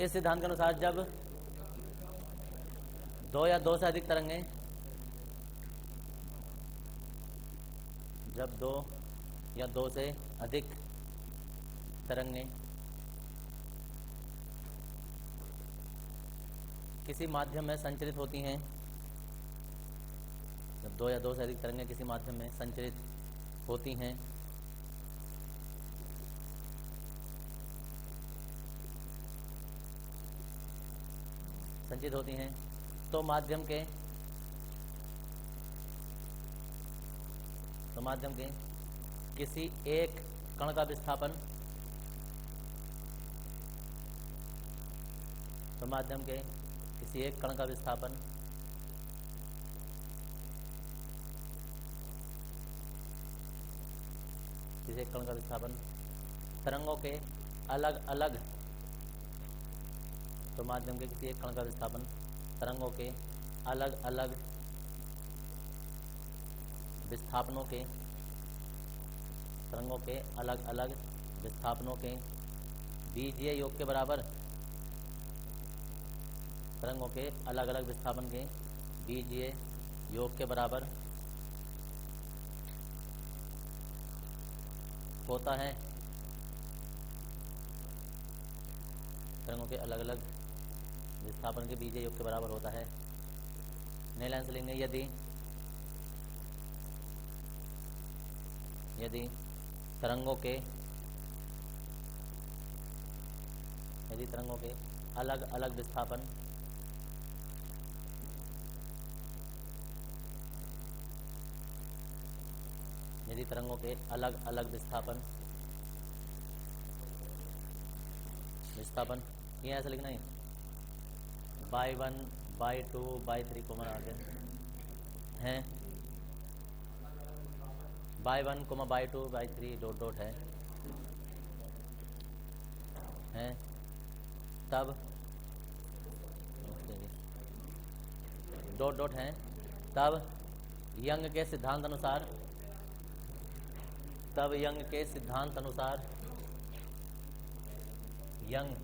इस सिद्धांत के अनुसार जब दो या दो से अधिक तरंगें, जब दो या दो से अधिक तरंगें किसी माध्यम में संचरित होती हैं, जब दो या दो से अधिक तरंगें किसी माध्यम में संचरित होती हैं, संचित होती हैं, तो माध्यम के किसी एक कण का विस्थापन, तो माध्यम के किसी एक कण का विस्थापन किसी एक कण का विस्थापन तरंगों के अलग अलग, तो माध्यम के किसी एक कण का विस्थापन तरंगों के अलग अलग विस्थापनों के, तरंगों के अलग अलग विस्थापनों के बीजीय योग के बराबर, तरंगों के अलग अलग विस्थापन के बीजीय योग के बराबर होता है। तरंगों के अलग अलग विस्थापन के बीजीय योग के बराबर होता है। नए लाइन से लेंगे, यदि तरंगों के अलग अलग विस्थापन यदि तरंगों के अलग अलग विस्थापन ये ऐसा लिखना है, बाई 1 बाई 2 बाई 3 कॉमन आगे हैं, by 1 comma by 2 by 3 dot dot है, तब डॉट डॉट है, तब यंग के सिद्धांत अनुसार यंग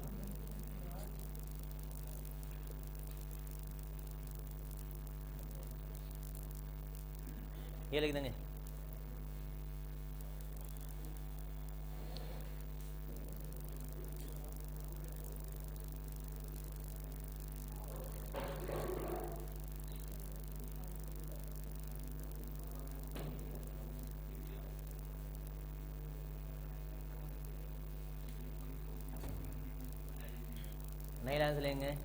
ये लिख देंगे, नई लाइन से लेंगे।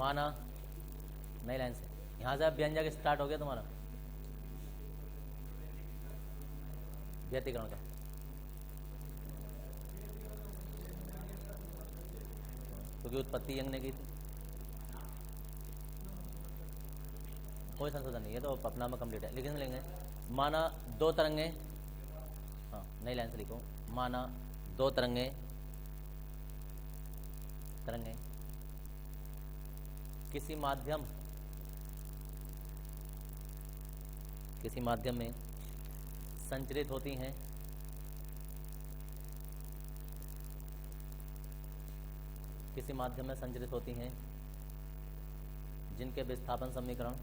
माना नई लाइन से, यहां से अब व्यंजक स्टार्ट हो गया तुम्हारा व्यतिकरण का। क्योंकि उत्पत्ति यंग ने की थी, कोई संशोधन नहीं है, तो अपना में कंप्लीट है। लेकिन लेंगे माना दो तरंगे, हाँ नई लाइन से लिखो, माना दो तरंगे किसी माध्यम में संचरित होती हैं, किसी माध्यम में संचरित होती हैं जिनके विस्थापन समीकरण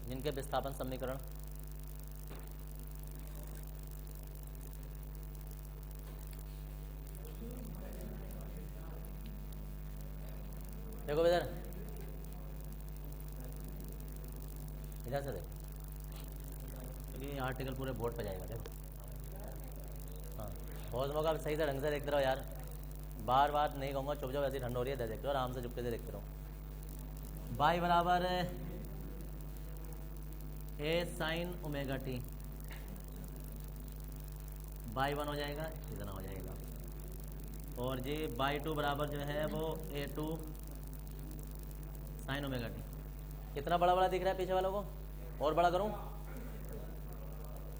जिनके विस्थापन समीकरण देखो इधर से देखो, ये आर्टिकल पूरे बोर्ड पे जाएगा। देखो हाँ, बहुत मौका सही से ढंग से देखते रहो यार, बार बार नहीं कहूँगा, चुप जाओ, ऐसी ठंड हो रही है, देखते रहो आराम से, चुपके से देखते रहो। बाई बराबर ए साइन ओमेगा टी, बाई 1 हो जाएगा, इतना हो जाएगा, और जी बाई 2 बराबर जो है वो A2 साइन ओमेगा टी। कितना बड़ा बड़ा दिख रहा है पीछे वालों को, और बड़ा करूं?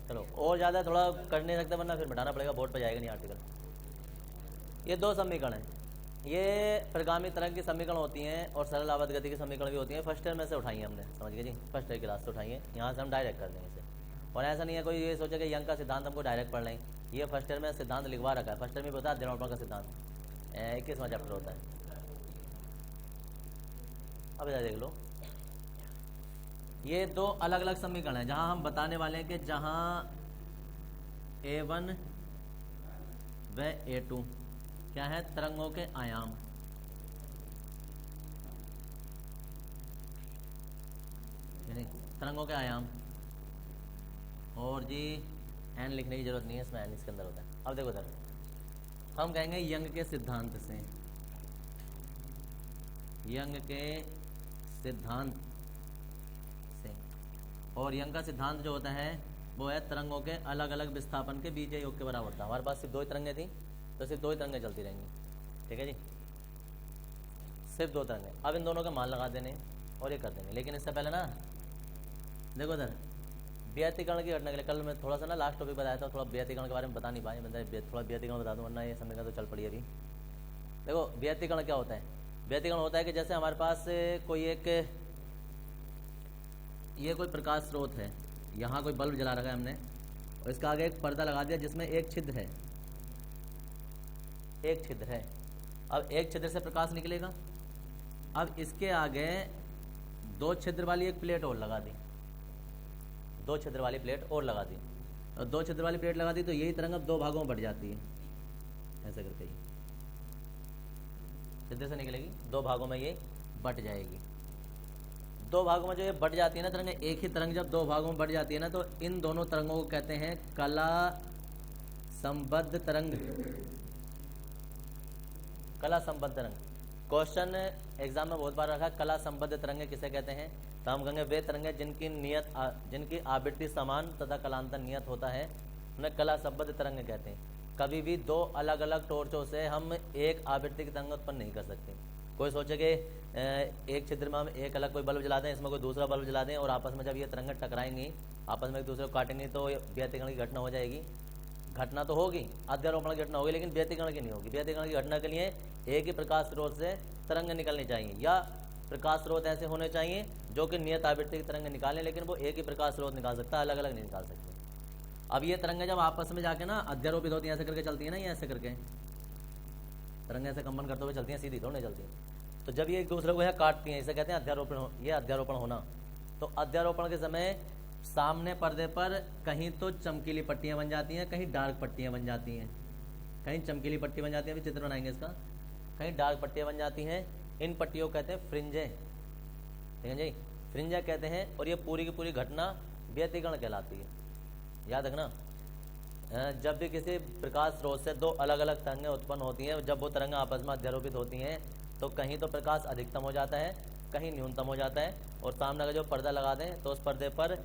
चलो और ज़्यादा थोड़ा कर नहीं सकते, वरना फिर मिटाना पड़ेगा, बोर्ड पे जाएगा नहीं आर्टिकल। ये दो समीकरण हैं, ये प्रगामी तरंग की समीकरण होती हैं और सरल आवर्त गति की समीकरण भी होती हैं। फर्स्ट ईयर में से उठाई है हमने, समझ गए जी, फर्स्ट ईयर क्लास से उठाई है, यहाँ से हम डायरेक्ट कर देंगे इसे। और ऐसा नहीं है कोई ये सोचे कि यंग का सिद्धांत हमको डायरेक्ट पढ़ लें, ये फर्स्ट ईयर में सिद्धांत लिखवा रखा है। फर्स्ट ईयर में बता अध्ययन का सिद्धांत 21वां चैप्टर होता है। अब इधर देख लो, ये दो अलग अलग समीकरण हैं जहां हम बताने वाले हैं कि जहां A1 व A2 क्या है, तरंगों के आयाम, यानी तरंगों के आयाम। और जी एन लिखने की जरूरत नहीं है, इसमें एन इसके अंदर होता है। अब देखो इधर हम कहेंगे यंग के सिद्धांत से, यंग के सिद्धांत से। और यंग का सिद्धांत जो होता है वो है तरंगों के अलग अलग विस्थापन के बीजीय योग के बराबर था। हमारे पास सिर्फ दो ही तरंगें थी, तो सिर्फ दो ही तरंगें चलती रहेंगी, ठीक है जी, सिर्फ दो तरंगें। अब इन दोनों के मान लगा देने और ये कर देंगे। लेकिन इससे पहले ना देखो इधर व्यतिकरण की घटना के लिए कल मैं थोड़ा सा ना लास्ट टॉपिक बताया था, थोड़ा व्यतिकरण के बारे में बता नहीं पाए, मैं थोड़ा व्यतिकरण बता दूँ, वरना ये समय का तो चल पड़ी अभी। देखो व्यतिकरण क्या होता है, व्यतिकरण होता है कि जैसे हमारे पास कोई एक, ये कोई प्रकाश स्रोत है, यहाँ कोई बल्ब जला रखा है हमने और इसका आगे एक पर्दा लगा दिया जिसमें एक छिद्र है, एक छिद्र है। अब एक छिद्र से प्रकाश निकलेगा, अब इसके आगे दो छिद्र वाली एक प्लेट और लगा दी, दो छिद्र वाली प्लेट और लगा दी, और दो छिद्र वाली प्लेट लगा दी तो यही तरंग अब दो भागों में बढ़ जाती है, ऐसे करके ही छिद्र से निकलेगी, दो भागों में ये बट जाएगी। दो भागों में जो ये बढ़ जाती है ना तरंग, एक ही तरंग जब दो भागों में बढ़ जाती है ना, तो इन दोनों तरंगों को कहते हैं कला संबद्ध तरंग, कला संबद्ध तरंग। क्वेश्चन एग्जाम में बहुत बार रखा, कला संबद्ध तरंगे किसे कहते हैं, तो हम कहेंगे वे तरंगे जिनकी आवृत्ति समान तथा कलांतर नियत होता है, उन्हें कला संबद्ध तरंगे कहते हैं। कभी भी दो अलग अलग टॉर्चों से हम एक आवृत्ति की तरंग उत्पन्न नहीं कर सकते। कोई सोचे कि एक छिद्र में हम एक अलग कोई बल्ब जला दें, इसमें कोई दूसरा बल्ब जला दें, और आपस में जब ये तरंगें टकराएंगी, आपस में एक दूसरे को काटेंगी, तो व्यतिकरण की घटना हो जाएगी। घटना तो होगी, अध्यारोपण की घटना होगी, लेकिन व्यतिकरण की नहीं होगी। व्यतिकरण की घटना के लिए एक ही प्रकाश स्रोत से तरंग निकलनी चाहिए, या प्रकाश स्रोत ऐसे होने चाहिए जो कि नियत आवृत्ति की तरंग निकालें, लेकिन वो एक ही प्रकाश स्रोत निकाल सकता है, अलग अलग नहीं निकाल सकते। अब ये तरंगें जब आपस में जाके ना अध्यारोपित होती हैं, ऐसे करके चलती है ना, ये ऐसे करके तरंगें ऐसे कंपन करते हुए चलती हैं, सीधी थोड़ी नहीं चलती है। तो जब ये एक दूसरे को यहाँ काटती हैं, इसे कहते हैं अध्यारोपण, ये अध्यारोपण होना। तो अध्यारोपण के समय सामने पर्दे पर कहीं तो चमकीली पट्टियां बन जाती हैं, कहीं डार्क पट्टियां बन जाती हैं, कहीं चमकीली पट्टी बन जाती है, अभी चित्र बनाएंगे इसका, कहीं डार्क पट्टियां बन जाती हैं। इन पट्टियों को कहते हैं फ्रिंजे, ठीक है जी, फ्रिंजे कहते हैं। और ये पूरी की पूरी घटना व्यतिकरण कहलाती है, याद रखना। जब भी किसी प्रकाश स्रोत से दो अलग अलग तरंगें उत्पन्न होती हैं, जब वो तरंगें आपस में अध्यारोपित होती हैं, तो कहीं तो प्रकाश अधिकतम हो जाता है, कहीं न्यूनतम हो जाता है, और सामने का जो पर्दा लगा दें तो उस पर्दे पर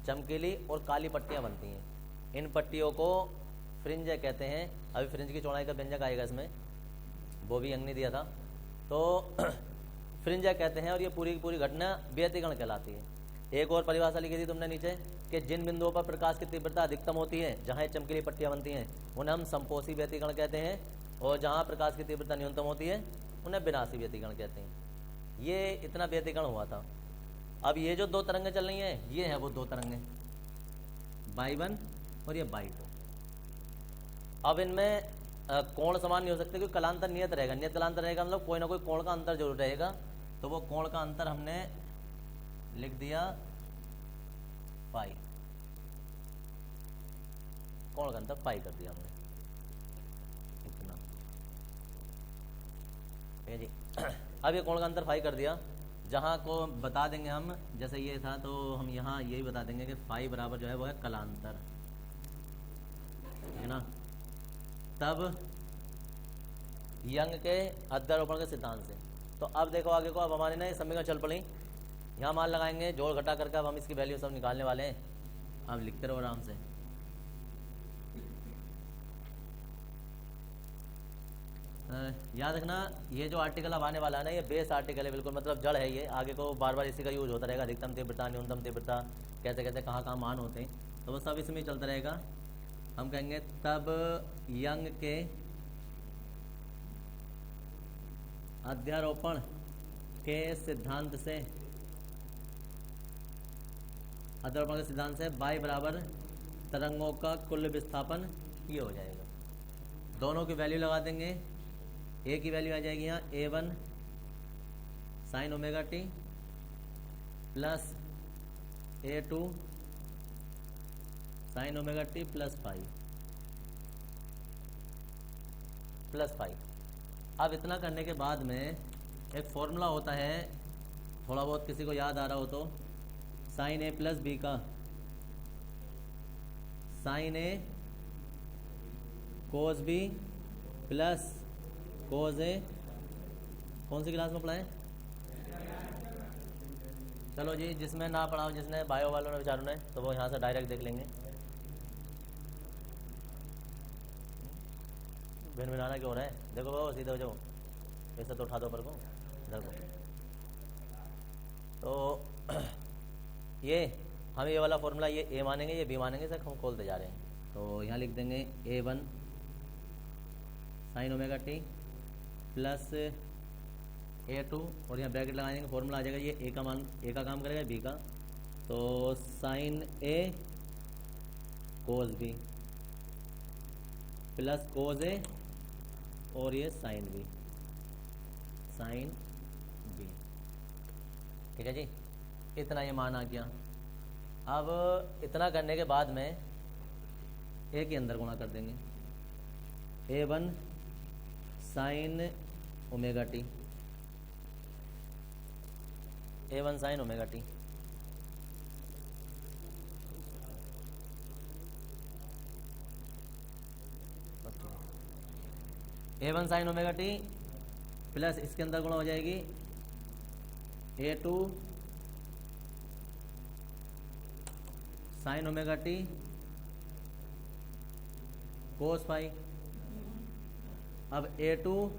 चमकीली और काली पट्टियां बनती हैं। इन पट्टियों को फ्रिंज कहते हैं। अभी फ्रिंज की चौड़ाई का व्यंजक आएगा इसमें, वो भी यंग ने दिया था। तो फ्रिंज कहते हैं, और ये पूरी की पूरी घटना व्यतिकरण कहलाती है। एक और परिभाषा लिखी थी तुमने नीचे कि जिन बिंदुओं पर प्रकाश की तीव्रता अधिकतम होती है, जहाँ चमकीली पट्टियां बनती हैं, उन्हें हम संपोषी व्यतिकरण कहते हैं, और जहाँ प्रकाश की तीव्रता न्यूनतम होती है उन्हें विनाशी व्यतिकरण कहते हैं। ये इतना व्यतिकरण हुआ था। अब ये जो दो तरंगें चल रही हैं, ये है वो दो तरंगें, y1 और ये y2। अब इनमें कोण समान नहीं हो सकते, क्योंकि कलांतर नियत रहेगा। नियत कलांतर रहेगा मतलब कोई ना कोई कोण का अंतर जरूर रहेगा। तो वो कोण का अंतर हमने लिख दिया पाई, कोण का अंतर पाई कर दिया हमने, इतना, ठीक है जी। अब ये कोण का अंतर फाई कर दिया, जहाँ को बता देंगे हम, जैसे ये था तो हम यहाँ यही बता देंगे कि फाई बराबर जो है वो है कलांतर, है ना। तब यंग के अध्यारोपण के सिद्धांत से। तो अब देखो आगे को, अब हमारे ना ये समीकरण चल पड़ी, यहाँ मान लगाएंगे जोड़ घटा करके, अब हम इसकी वैल्यू सब निकालने वाले हैं। अब लिखते रहो आराम से। याद रखना, ये जो आर्टिकल अब आने वाला है ना, ये बेस आर्टिकल है बिल्कुल, मतलब जड़ है ये। आगे को बार बार इसी का यूज होता रहेगा, अधिकतम तीव्रता, न्यूनतम तीव्रता, कैसे कैसे कहाँ कहाँ मान होते हैं, तो वो सब इसमें चलता रहेगा। हम कहेंगे तब यंग के अध्यारोपण के सिद्धांत से y बराबर तरंगों का कुल विस्थापन ये हो जाएगा। दोनों की वैल्यू लगा देंगे। ए की वैल्यू आ जाएगी यहाँ A1 sine omega t plus A2 sine omega t plus five. अब इतना करने के बाद में एक फॉर्मूला होता है, थोड़ा बहुत किसी को याद आ रहा हो तो, साइन ए प्लस बी का, साइन ए कोस बी प्लस कोस ए। कौन सी क्लास में पढ़ाएं? चलो जी, जिसमें ना पढ़ाओ, जिसने बायो वालों ने बेचारों ने, तो वो यहाँ से डायरेक्ट देख लेंगे। भिन भिनाना क्यों हो रहा है? देखो बाबा सीधे हो जाओ, ऐसा तो उठा दो पर को इधर को। तो ये हम ये वाला फॉर्मूला ये ए मानेंगे, ये बी मानेंगे, सर हम खोलते जा रहे हैं। तो यहाँ लिख देंगे A1 sine omega t plus A2 और यहाँ ब्रैकेट लगा देंगे, फॉर्मूला आ जाएगा ये ए का काम करेगा बी का, तो साइन ए कोस बी प्लस कोस ए और ये साइन बी ठीक है जी। इतना ये मान आ गया। अब इतना करने के बाद में ए के अंदर गुणा कर देंगे, A1 sine omega t, A1 sine omega t A1 sine omega t plus इसके अंदर गुणा हो जाएगी A2 sine omega t cos phi. अब A2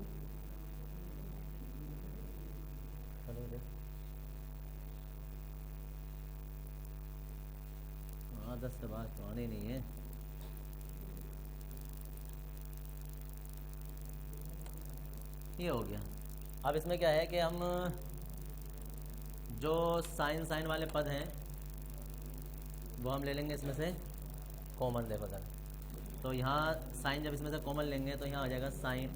10 से बात तो आनी नहीं है। ये हो गया। अब इसमें क्या है कि हम जो साइन वाले पद हैं वो हम ले लेंगे इसमें से कॉमन ले बगैर। तो यहाँ साइन जब इसमें से कॉमन लेंगे तो यहाँ आ जाएगा साइन,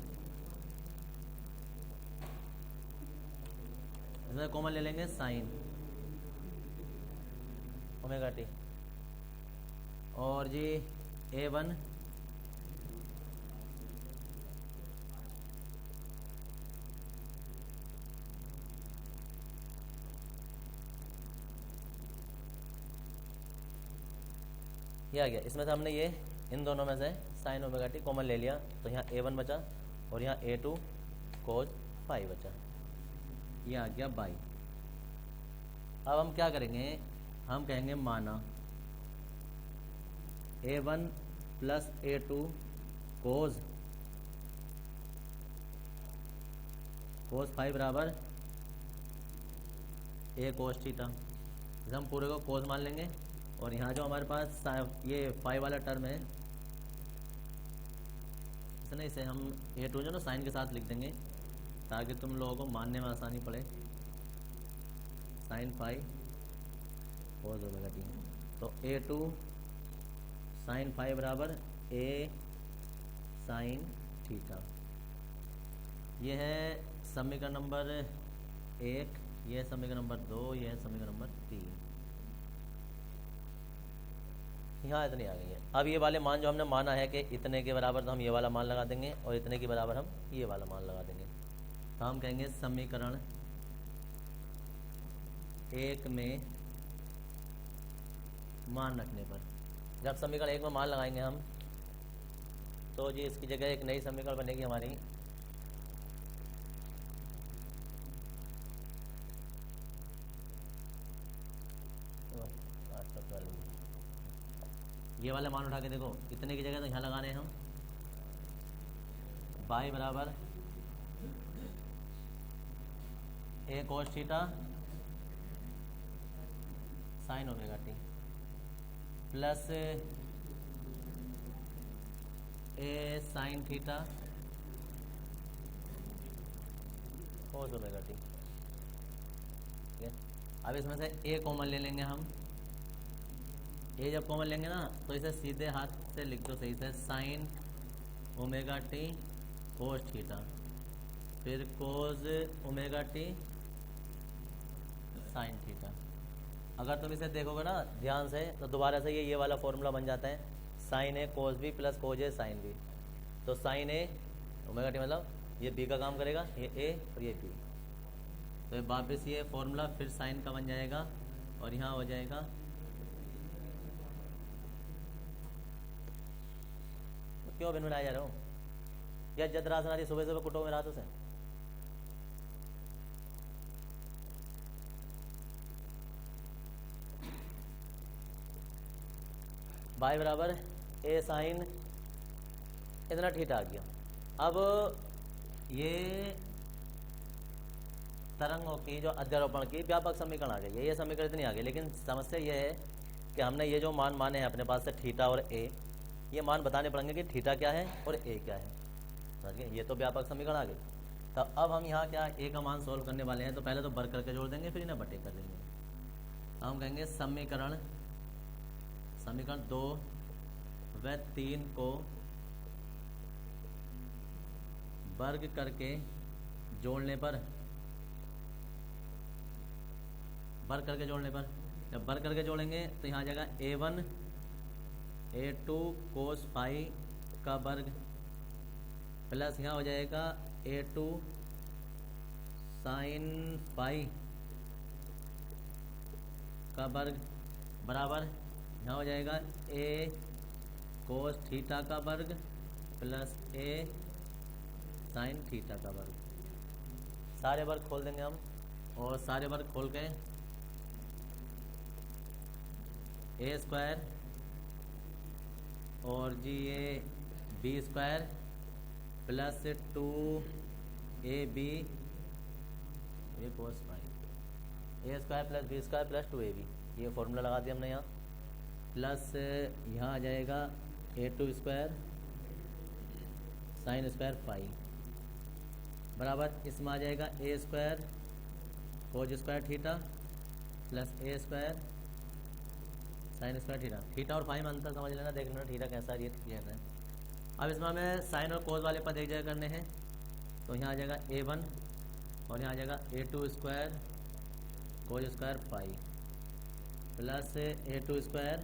इसमें कॉमन ले लेंगे साइन ओमेगा टी, और जी A1 ये आ गया। इसमें से हमने ये इन दोनों में से साइन ओमेगा टी कॉमन ले लिया, तो यहाँ A1 बचा और यहाँ A2 कोस फाई बचा। ये आ गया बाई। अब हम क्या करेंगे, हम कहेंगे माना A1 plus A2 cos phi बराबर A कोस थीटा। इसे हम पूरे को कोस मान लेंगे, और यहाँ जो हमारे पास ये फाई वाला टर्म है, इसने इसे हम A2 जो ना साइन के साथ लिख देंगे ताकि तुम लोगों को मानने में आसानी पड़े। Sine phi cos omega t, तो A2 साइन फाई बराबर A साइन थीटा। ये है समीकरण नंबर 1, ये है समीकरण नंबर 2, ये है समीकरण नंबर 3। यहाँ इतनी आ गई है। अब ये वाले मान जो हमने माना है कि इतने के बराबर, तो हम ये वाला मान लगा देंगे, और इतने के बराबर हम ये वाला मान लगा देंगे। तो हम कहेंगे समीकरण 1 में मान रखने पर, जब समीकरण 1 में मान लगाएंगे हम, तो जी इसकी जगह एक नई समीकरण बनेगी हमारी, ये वाले मान उठा के देखो, इतने की जगह तो यहाँ लगाने हैं हम, बाई बराबर A cos theta sine omega t plus A sine theta cos omega T. ठीक है, अब इसमें से ए कॉमन ले लेंगे हम। ए जब कॉमन लेंगे ना तो इसे सीधे हाथ से लिख दो सही से, sine omega t cos theta, फिर cos omega t sine theta. अगर तुम इसे देखोगे ना ध्यान से तो दोबारा से ये वाला फॉर्मूला बन जाता है, साइन ए कोस बी प्लस कोस ए साइन बी। तो साइन ए ओमेगा टी मतलब ये बी का काम करेगा, ये ए और ये बी। तो ये वापस ये फॉर्मूला फिर साइन का बन जाएगा और यहाँ हो जाएगा तो क्यों भिन्न बनाया जा रहा हूँ या जदरासन आदि सुबह सुबह कुटो में रातों से। बाई बराबर ए साइन इतना थीटा आ गया। अब ये तरंगों की जो अध्यारोपण की व्यापक समीकरण आ गई है, ये समीकरण इतनी आ गई। लेकिन समस्या ये है कि हमने ये जो मान माने हैं अपने पास से थीटा और ए, ये मान बताने पड़ेंगे कि थीटा क्या है और ए क्या है। समझ गए, ये तो व्यापक समीकरण आ गई। तो अब हम यहाँ क्या ए का मान सोल्व करने वाले हैं, तो पहले तो बर करके जोड़ देंगे फिर इन्हें बटे कर देंगे। तो हम कहेंगे समीकरण 2 व 3 को वर्ग करके जोड़ने पर, वर्ग करके जोड़ने पर, जब वर्ग करके जोड़ेंगे तो यहाँ आ जाएगा a1 a2 कोस फाई का वर्ग प्लस यहाँ हो जाएगा a2 साइन फाई का वर्ग बराबर यहाँ हो जाएगा a कोस थीटा का वर्ग प्लस a साइन थीटा का वर्ग। सारे वर्ग खोल देंगे हम और सारे वर्ग खोल के ए स्क्वायर और जी ये बी स्क्वायर प्लस 2ab ये cos phi, a square plus b square plus 2ab, ये फॉर्मूला लगा दिया हमने यहाँ। प्लस यहाँ आ जाएगा a2 square sine square phi बराबर इसमें आ जाएगा a square cos square theta plus a square sine square theta. Theta और फाई में अंतर समझ लेना, देख लेना थीटा कैसा है, ये कैसा है। अब इसमें हमें साइन और कोज वाले पद एक जगह करने हैं, तो यहाँ आ जाएगा a1 और यहाँ आ जाएगा a2 square cos square phi plus a2 square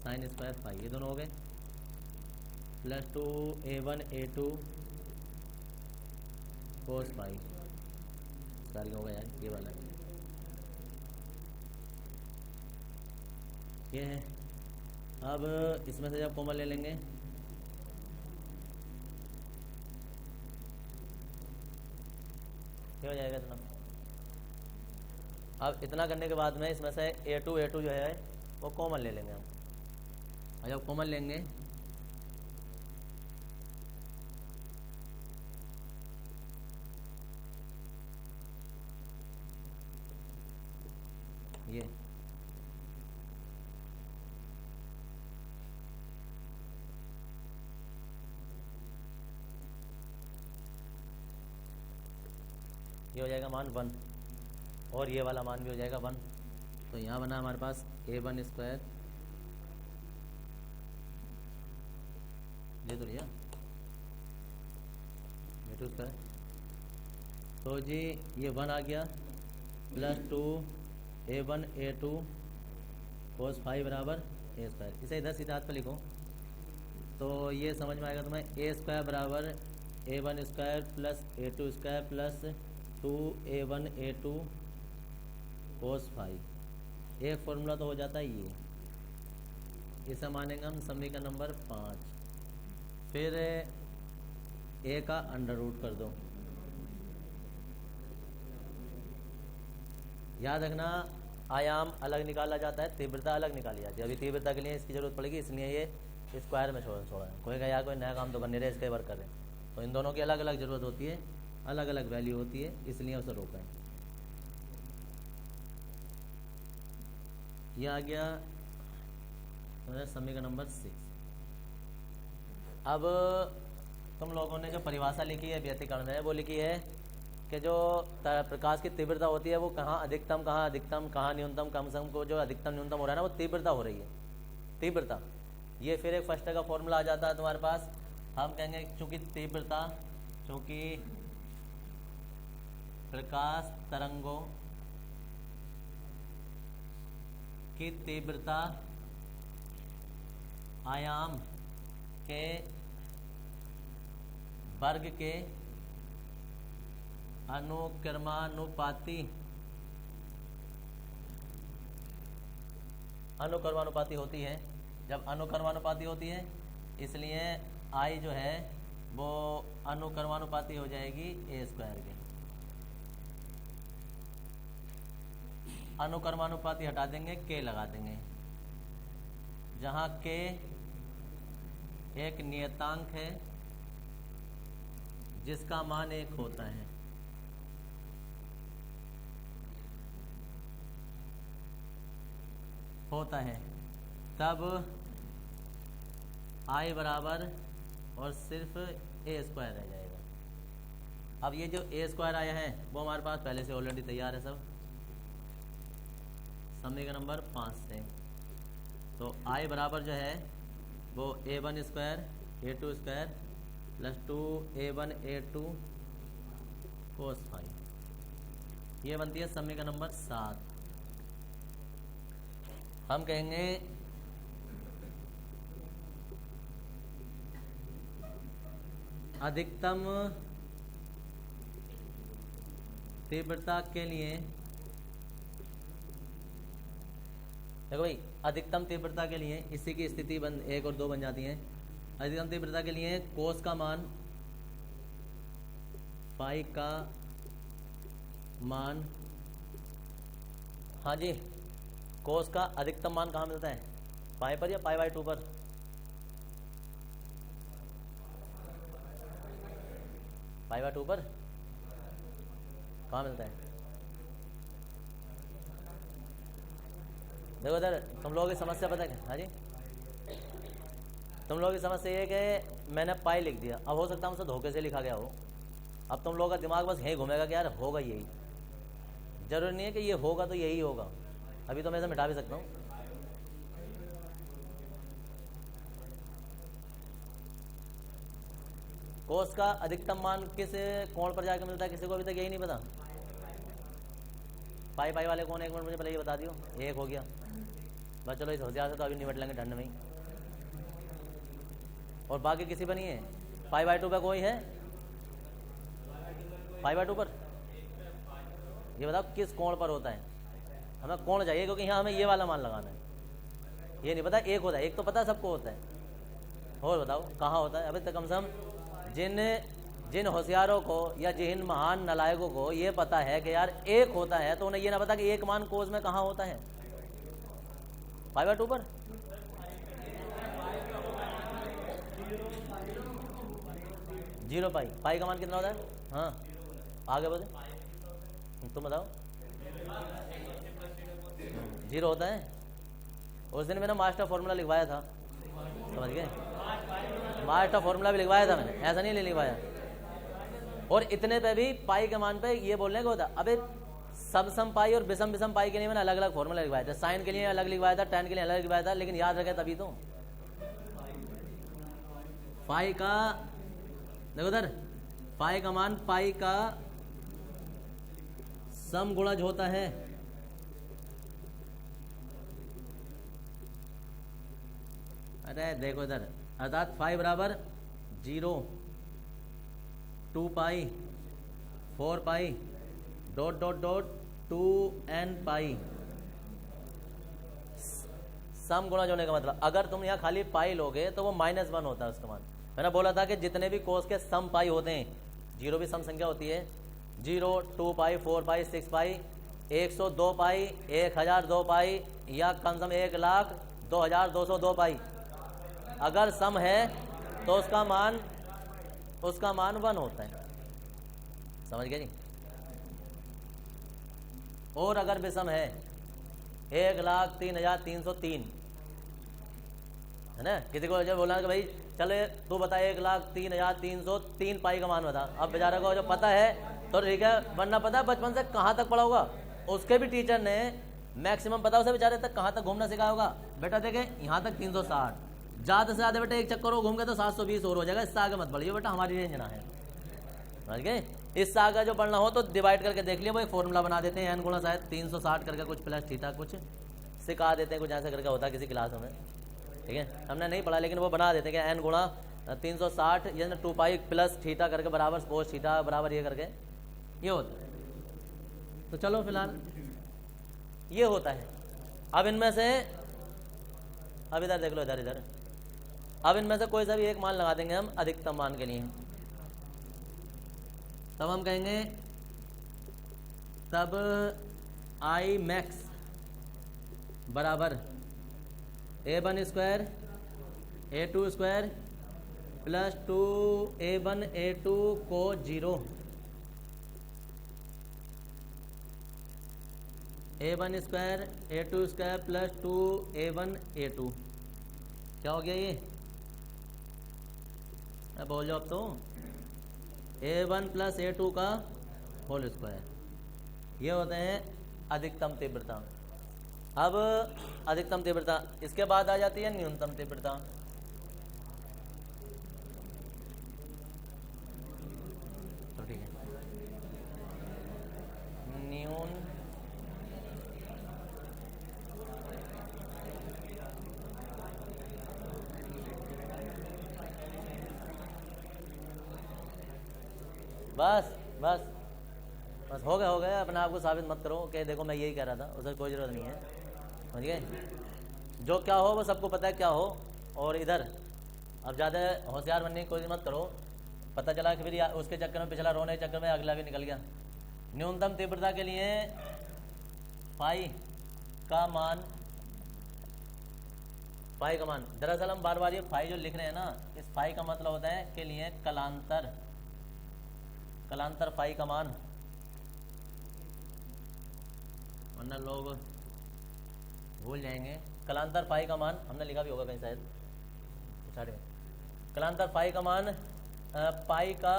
sine square phi, ये दोनों हो गए plus 2a1 a2 cos phi, सारी हो गया यार ये वाला, ये है। अब इसमें से जब कॉमन ले लेंगे क्या हो जाएगा इतना। अब इतना करने के बाद में इसमें से a2 जो है वो कॉमन ले लेंगे हम, और जब कॉमन लेंगे ये हो जाएगा मान 1 और ये वाला मान भी हो जाएगा 1। तो यहाँ बना हमारे पास a1 स्क्वायर, ये तो लिया a2 स्क्वायर, तो जी ये 1 आ गया plus 2a1 a2 cos phi बराबर ए स्क्वायर। इसे इधर सीधे हाथ पर लिखो तो ये समझ में आएगा तुम्हें, ए स्क्वायर बराबर a1 square plus a2 square plus 2a1 a2 cos phi. एक फॉर्मूला तो हो जाता है ये, इसे मानेंगे हम समीकरण नंबर 5। फिर a का अंडर रूट कर दो। याद रखना आयाम अलग निकाला जाता है, तीव्रता अलग निकाली जाती है। अभी तीव्रता के लिए इसकी जरूरत पड़ेगी, इसलिए ये स्क्वायर में छोड़ा है। कोई कहा यार कोई नया काम तो कर नहीं रहे, इसके वर्क कर रहे हैं, तो इन दोनों की अलग अलग जरूरत होती है, अलग अलग वैल्यू होती है, इसलिए उसे रोका है। यह आ गया समीकरण नंबर 6। अब तुम लोगों ने जो परिभाषा लिखी है व्यतिकरण में, वो लिखी है कि जो प्रकाश की तीव्रता होती है वो कहाँ अधिकतम कहाँ न्यूनतम, कम से कम को जो अधिकतम न्यूनतम हो रहा है ना वो तीव्रता हो रही है, तीव्रता। ये फिर एक फर्स्ट का फॉर्मूला आ जाता है तुम्हारे पास। हम कहेंगे चूंकि तीव्रता, चूंकि प्रकाश तरंगों की तीव्रता आयाम के वर्ग के अनुक्रमानुपाती होती है। जब अनुक्रमानुपाती होती है इसलिए आई जो है वो अनुक्रमानुपाती हो जाएगी ए स्क्वायर के। अनुक्रमानुपाती हटा देंगे, के लगा देंगे, जहाँ के एक नियतांक है जिसका मान 1 होता है। तब आई बराबर और सिर्फ ए स्क्वायर रह जाएगा। अब ये जो ए स्क्वायर आया है वो हमारे पास पहले से ऑलरेडी तैयार है सब, समीकरण नंबर 5 से। तो आई बराबर जो है वो a1 square a2 square plus 2a1 a2 cos phi, ये बनती है समीकरण नंबर 7। हम कहेंगे अधिकतम तीव्रता के लिए, देखो भाई अधिकतम तीव्रता के लिए इसी की स्थिति 1 और 2 बन जाती है। अधिकतम तीव्रता के लिए कोस का मान, फाई का मान, हाँ जी, कोस का अधिकतम मान कहाँ मिलता है, पाई पर या पाई बाई 2 पर? पाई बाई 2 पर कहाँ मिलता है? देखो इधर तुम लोगों की समस्या पता है, हाँ जी, तुम लोगों की समस्या ये है कि मैंने पाई लिख दिया, अब हो सकता है मुझसे धोखे से लिखा गया हो। अब तुम लोगों का दिमाग बस यही घूमेगा कि यार होगा यही, जरूरी नहीं है कि ये होगा तो यही होगा। अभी तो मैं इसे मिटा भी सकता हूँ। कोस का अधिकतम मान किस कोण पर जाकर मिलता है, किसी को अभी तक यही नहीं पता। पाई पाई वाले कौन, एक मिनट मुझे पहले ये बता दियो। एक हो गया बस, चलो इस होशियार से तो अभी निपट लेंगे ठंड में ही। और बाकी किसी पर नहीं है? पाई बाई 2 पर कोई है? पाई बाई 2 पर ये बताओ किस कोण पर होता है? हमें कोण चाहिए क्योंकि यहाँ हमें ये वाला मान लगाना है। ये नहीं पता एक होता है, एक तो पता सबको होता है, और बताओ कहाँ होता है? अभी तक कम से कम जिन होशियारों को या जिन महान नालायकों को ये पता है कि यार एक होता है, तो उन्हें ये ना पता कि एक मान कोस में कहाँ होता है, पाई बाई 2 पर। जीरो पाई, पाई का मान कितना होता है? हाँ आगे बोले, तुम बताओ। 0 होता है। उस दिन मैंने मास्टर फॉर्मूला लिखवाया था, समझ गए? मास्टर फॉर्मूला भी लिखवाया था मैंने, ऐसा नहीं लिखवाया। और इतने पे भी पाई के मान पे ये बोलने को होता, अबे सब सम पाई और विषम विषम पाई के लिए मैंने अलग अलग फॉर्मूला लिखवाया था। साइन के लिए अलग लिखवाया था, tan के लिए अलग लिखवाया था, लेकिन याद रखे तभी तो। पाई का देखो उधर, पाई का मान पाई का सम गुणज होता है। अरे देखो इधर, अर्थात फाई बराबर 0, 2 पाई, 4 पाई, डॉट डॉट डॉट 2n पाई। सम गुणज होने का मतलब, अगर तुम यहाँ खाली पाई लोगे तो वो -1 होता है उसका मान। मैंने बोला था कि जितने भी कोस के सम पाई होते हैं, 0 भी सम संख्या होती है, 0, 2 पाई, 4 पाई, 6 पाई, 102 पाई, 1002 पाई, या कम से कम 1,02,202 पाई, अगर सम है तो उसका मान 1 होता है। समझ गए जी? और अगर विषम है 1,03,303, है ना? किसी को जब बोला कि भाई चले तू बता 1,03,303 पाई का मान बता, अब बेचारे को जो पता है तो ठीक है, वरना पता है बचपन से कहाँ तक पढ़ा होगा, उसके भी टीचर ने मैक्सिमम पता उसे बेचारे तक कहाँ तक घूमना सिखाया होगा। बेटा देखे यहाँ तक 360, ज़्यादा से ज़्यादा बेटा एक चक्कर हो घूम के तो 720 और हो जाएगा, इससे आगे मत बढ़िए बेटा, हमारी रेंज ना है, समझ गए। इससे आगे जो पढ़ना हो तो डिवाइड करके देख लिया, वो एक फॉर्मूला बना देते हैं, n गुणा शायद 360 करके कुछ प्लस थीटा कुछ सिखा देते हैं, कुछ ऐसा करके होता है किसी क्लासों में, ठीक है, हमने नहीं पढ़ा लेकिन वो बना देते हैं कि n गुणा 360 ये 2 पाई प्लस थीटा करके बराबर कोस थीटा बराबर ये करके ये होता है। तो चलो फिलहाल ये होता है। अब इनमें से अब इधर देख लो, इधर इधर अब इनमें से कोई सा भी एक मान लगा देंगे हम अधिकतम मान के लिए, तब हम कहेंगे तब आई मैक्स बराबर a1 square a2 square plus 2a1 a2 को 0, a1 square a2 square plus 2a1 a2 क्या हो गया ये, अब बोल जाओ अब तो, a1 प्लस a2 का होल स्क्वायर, ये होते हैं अधिकतम तीव्रता। अब अधिकतम तीव्रता, इसके बाद आ जाती है न्यूनतम तीव्रता। तो ठीक है, न्यून बस बस बस हो गया, अपने आप को साबित मत करो कि देखो मैं यही कह रहा था, उसे कोई ज़रूरत नहीं है, समझ गए। जो क्या हो वो सबको पता है क्या हो, और इधर अब ज़्यादा होशियार बनने की कोशिश मत करो, पता चला कि फिर उसके चक्कर में पिछला रोने के चक्कर में अगला भी निकल गया। न्यूनतम तीव्रता के लिए फाई का मान, फाई का मान, दरअसल हम बार बार ये फाई जो लिख रहे हैं ना, इस फाई का मतलब होता है के लिए कलांतर, कलांतर फाई का मान, वरना लोग भूल जाएंगे। कलांतर फाई का मान हमने लिखा भी होगा कहीं शायद, कलांतर फाई का मान पाई का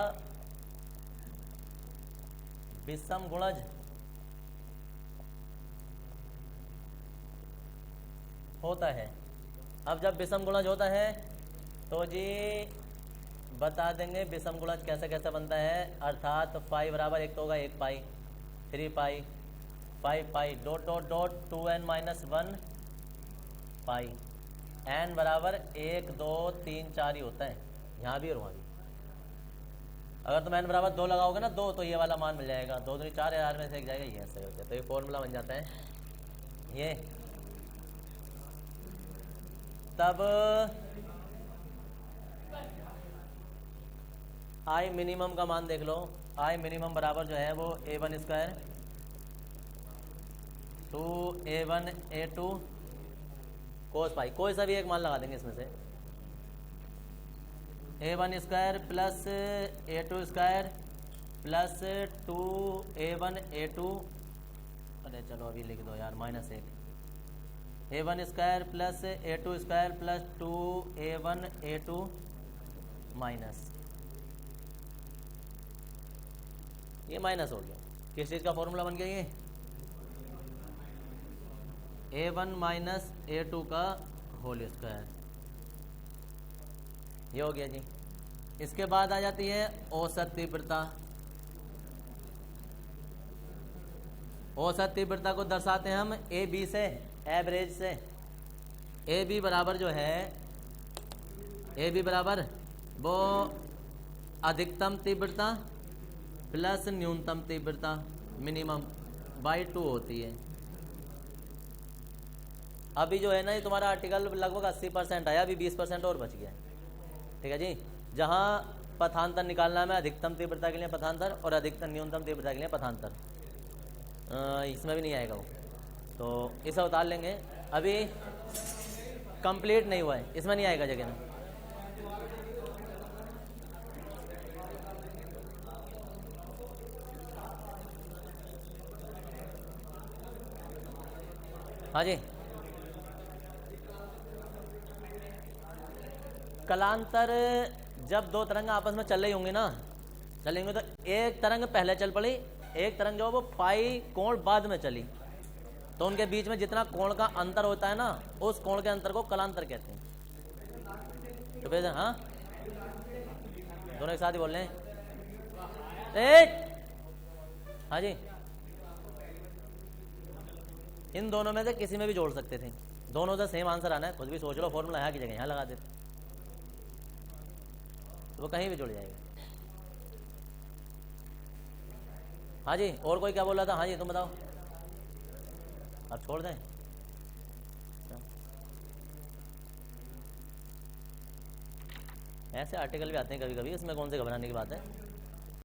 विषम गुणज होता है। अब जब विषम गुणज होता है तो जी बता देंगे विषम गुणज कैसे कैसे बनता है, अर्थात फाई बराबर एक तो होगा 1 pi 3 pi 5 pi dot dot dot 2n minus 1 pi, n बराबर 1 2 3 4 ही होता है, यहाँ भी और वहाँ भी। अगर तुम n बराबर 2 लगाओगे ना 2, तो ये वाला मान मिल जाएगा, 2 दूनी 4 यार में से एक जाएगा, ये ऐसे होता है। तो ये फॉर्मूला बन जाता है ये। तब आई मिनिमम का मान देख लो, आई मिनिमम बराबर जो है वो a1 स्क्वायर 2a1 a2 कोस पाई, कोई सा भी एक मान लगा देंगे इसमें से, a1 square plus a2 square plus 2a1 a2, अरे चलो अभी लिख दो यार -1, a1 square plus a2 square plus 2a1 a2 minus, ये माइनस हो गया, किस चीज़ का फॉर्मूला बन गया ये, a1 माइनस a2 का होल स्क्वायर, ये हो गया जी। इसके बाद आ जाती है औसत तीव्रता। औसत तीव्रता को दर्शाते हम ए बी से, एवरेज से। ए बी बराबर जो है, ए बी बराबर वो अधिकतम तीव्रता प्लस न्यूनतम तीव्रता मिनिमम बाई 2 होती है। अभी जो है ना ये तुम्हारा आर्टिकल लगभग 80% आया, अभी 20% और बच गया, ठीक है जी। जहाँ पथांतर निकालना है, अधिकतम तीव्रता के लिए पथांतर और अधिकतम न्यूनतम तीव्रता के लिए पथांतर, इसमें भी नहीं आएगा वो, तो इसे उतार लेंगे, अभी कंप्लीट नहीं हुआ है, इसमें नहीं आएगा जगह में। हाँ जी, कलांतर जब दो तरंग आपस में चल रही होंगी ना, चलेंगे तो एक तरंग पहले चल पड़ी, एक तरंग जो वो पाई कोण बाद में चली, तो उनके बीच में जितना कोण का अंतर होता है ना, उस कोण के अंतर को कलांतर कहते हैं। तो फिर हाँ, दोनों एक साथ ही बोल रहे हैं। हाँ जी, इन दोनों में से किसी में भी जोड़ सकते थे, दोनों से सेम आंसर आना है। खुद भी सोच लो, फॉर्मूला यहाँ की जगह यहाँ लगा देते, तो वो कहीं भी जुड़ जाएगा। हाँ जी, और कोई क्या बोल रहा था? हाँ जी, तुम बताओ। अब छोड़ दें? ऐसे आर्टिकल भी आते हैं कभी कभी, इसमें कौन से घबराने की बात है।